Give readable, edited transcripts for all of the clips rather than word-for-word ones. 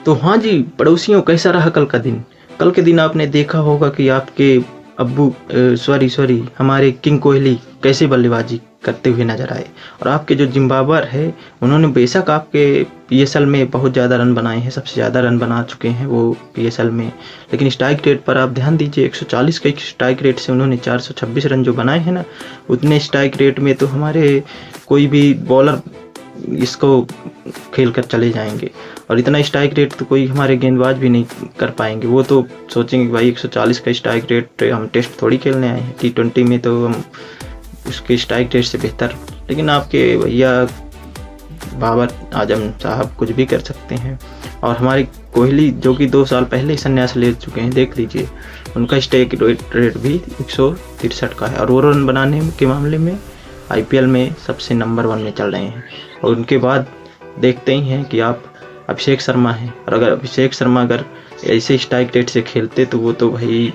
तो हाँ जी, पड़ोसियों कैसा रहा कल का दिन? कल के दिन आपने देखा होगा कि आपके अब्बू सॉरी हमारे किंग कोहली कैसे बल्लेबाजी करते हुए नज़र आए। और आपके जो ज़िम्बाब्वे है, उन्होंने बेशक आपके पीएसएल में बहुत ज़्यादा रन बनाए हैं, सबसे ज़्यादा रन बना चुके हैं वो पीएसएल में। लेकिन स्ट्राइक रेट पर आप ध्यान दीजिए, 140 के स्ट्राइक रेट से उन्होंने 426 रन जो बनाए हैं ना, उतने स्ट्राइक रेट में तो हमारे कोई भी बॉलर इसको खेल कर चले जाएंगे। और इतना स्ट्राइक रेट तो कोई हमारे गेंदबाज भी नहीं कर पाएंगे। वो तो सोचेंगे कि भाई 140 का स्ट्राइक रेट, हम टेस्ट थोड़ी खेलने आए हैं, T20 में तो हम उसके स्ट्राइक रेट से बेहतर। लेकिन आपके भैया बाबर आजम साहब कुछ भी कर सकते हैं। और हमारे कोहली जो कि 2 साल पहले ही संन्यास ले चुके हैं, देख लीजिए उनका स्ट्राइक रेट भी 163 का है। और वो रन बनाने के मामले में IPL में सबसे नंबर 1 में चल रहे हैं। और उनके बाद देखते ही हैं कि आप अभिषेक शर्मा हैं। और अगर अभिषेक शर्मा अगर ऐसे स्ट्राइक रेट से खेलते तो वो तो भाई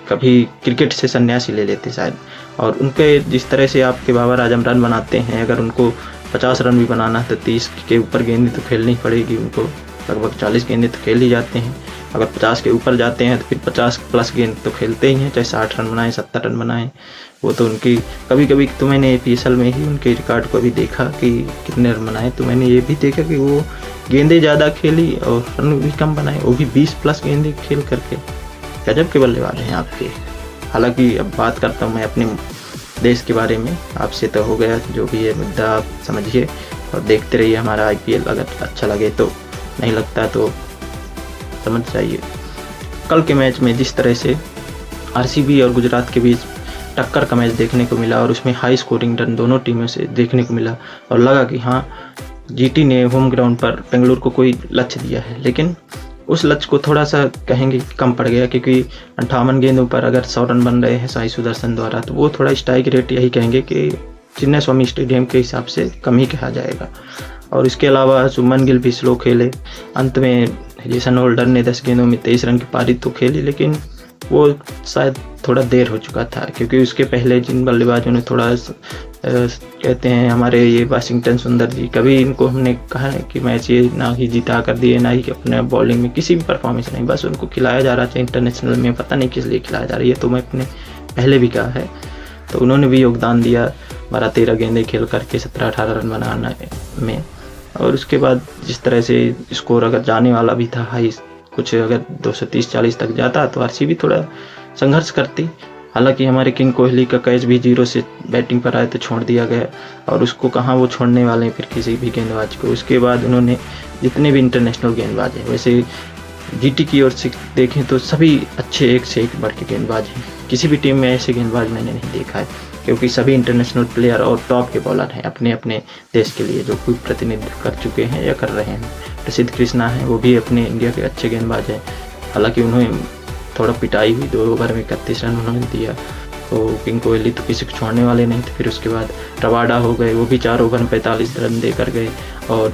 कभी क्रिकेट से संन्यास ही ले लेते शायद। और उनके जिस तरह से आपके बाबर आजम रन बनाते हैं, अगर उनको 50 रन भी बनाना है तो 30 के ऊपर गेंदें तो खेलनी पड़ेगी उनको। लगभग 40 गेंदें तो खेल ही जाते हैं। अगर 50 के ऊपर जाते हैं तो फिर 50 प्लस गेंद तो खेलते ही हैं, चाहे 60 रन बनाएं, 70 रन बनाएं। वो तो उनकी कभी कभी तो मैंने PSL में ही उनके रिकॉर्ड को भी देखा कि कितने रन बनाए, तो मैंने ये भी देखा कि वो गेंदें ज़्यादा खेली और रन भी कम बनाए, वो भी 20 प्लस गेंदें खेल करके। गजब के बल्लेबाज हैं आपके। हालांकि अब बात करता हूँ मैं अपने देश के बारे में, आपसे तो हो गया जो भी है मुद्दा, आप समझिए और देखते रहिए हमारा IPL। अगर अच्छा लगे तो, नहीं लगता तो समझ जाइए। कल के मैच में जिस तरह से RCB और गुजरात के बीच टक्कर का मैच देखने को मिला और उसमें हाई स्कोरिंग रन दोनों टीमों से देखने को मिला, और लगा कि हाँ GT ने होम ग्राउंड पर बेंगलुरु को कोई लक्ष्य दिया है, लेकिन उस लक्ष्य को थोड़ा सा कहेंगे कम पड़ गया, क्योंकि 58 गेंदों पर अगर 100 रन बन रहे हैं साई सुदर्शन द्वारा, तो वो थोड़ा स्ट्राइक रेट यही कहेंगे कि चिन्ना स्वामी स्टेडियम के हिसाब से कम ही कहा जाएगा। और इसके अलावा शुभमन गिल भी स्लो खेले। अंत में जेसन होल्डर ने 10 गेंदों में 23 रन की पारी तो खेली, लेकिन वो शायद थोड़ा देर हो चुका था, क्योंकि उसके पहले जिन बल्लेबाजों ने थोड़ा कहते हैं हमारे ये वाशिंगटन सुंदर जी, कभी इनको हमने कहा है कि मैच ये ना ही जिता कर दिए, ना ही अपने बॉलिंग में किसी भी परफॉर्मेंस नहीं, बस उनको खिलाया जा रहा था इंटरनेशनल में, पता नहीं किस लिए खिलाया जा रहा है, ये तो मैं अपने पहले भी कहा है। तो उन्होंने भी योगदान दिया 12-13 गेंदें खेल करके 17-18 रन बनाने में। और उसके बाद जिस तरह से स्कोर अगर जाने वाला भी था हाई, कुछ अगर 230-40 तक जाता तो RCB थोड़ा संघर्ष करती। हालांकि हमारे किंग कोहली का कैच भी 0 से बैटिंग पर आए तो छोड़ दिया गया, और उसको कहाँ वो छोड़ने वाले हैं फिर किसी भी गेंदबाज को। उसके बाद उन्होंने जितने भी इंटरनेशनल गेंदबाज हैं, वैसे GT की ओर से देखें तो सभी अच्छे एक से एक बढ़ के गेंदबाज हैं। किसी भी टीम में ऐसे गेंदबाज मैंने नहीं देखा है, क्योंकि सभी इंटरनेशनल प्लेयर और टॉप के बॉलर हैं अपने अपने देश के लिए, जो कोई प्रतिनिधित्व कर चुके हैं या कर रहे हैं। प्रसिद्ध कृष्णा है, वो भी अपने इंडिया के अच्छे गेंदबाज हैं। हालांकि उन्हें थोड़ा पिटाई हुई, 2 ओवर में 31 रन उन्होंने दिया। तो किंग कोहली तो किसी को छोड़ने वाले नहीं थे। फिर उसके बाद रबाडा हो गए, वो भी 4 ओवर में 45 रन दे कर गए। और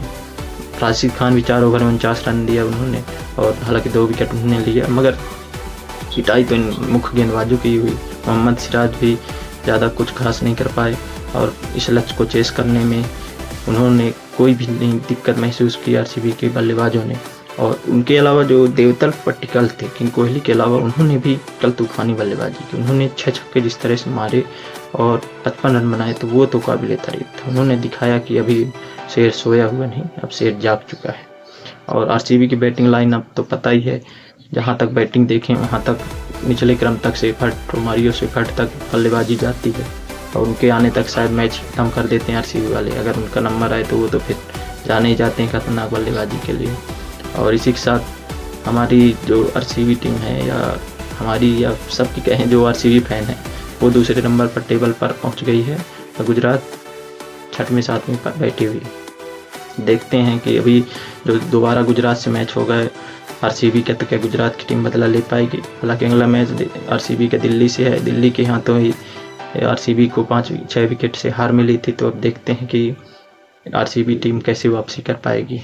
राशिद खान भी 4 ओवर में 49 रन दिया उन्होंने, और हालांकि 2 विकेट उन्होंने लिया, मगर पिटाई तो इन मुख्य गेंदबाजों की हुई। मोहम्मद सिराज भी ज़्यादा कुछ खास नहीं कर पाए, और इस लक्ष्य को चेस करने में उन्होंने कोई भी नहीं दिक्कत महसूस की RCB के बल्लेबाजों ने। और उनके अलावा जो देवदत्त पट्टिकल थे किंग कोहली के अलावा, उन्होंने भी कल तूफानी बल्लेबाजी की। उन्होंने 6 छक्के जिस तरह से मारे और 55 रन बनाए, तो वो तो काबिल तारीफ था। उन्होंने दिखाया कि अभी शेर सोया हुआ नहीं, अब शेर जाग चुका है। और RCB की बैटिंग लाइन अब तो पता ही है, जहाँ तक बैटिंग देखें वहाँ तक निचले क्रम तक सेफर्ट, रोमारियो सेफर्ट तक बल्लेबाजी जाती है, और उनके आने तक शायद मैच खत्म कर देते हैं RCB वाले। अगर उनका नंबर आए तो वो तो फिर जाने ही जाते हैं खतरनाक बल्लेबाजी के लिए। और इसी के साथ हमारी जो RCB टीम है, या हमारी या सबकी कहें जो RCB फैन है, वो दूसरे नंबर पर टेबल पर पहुंच गई है, और गुजरात 6वें 7वें पर बैठी हुई है। देखते हैं कि अभी जो दोबारा गुजरात से मैच होगा RCB का, तो क्या गुजरात की टीम बदला ले पाएगी। हालांकि अगला मैच RCB का दिल्ली से है, दिल्ली के हाथों ही RCB को 5-6 विकेट से हार मिली थी। तो अब देखते हैं कि RCB टीम कैसे वापसी कर पाएगी।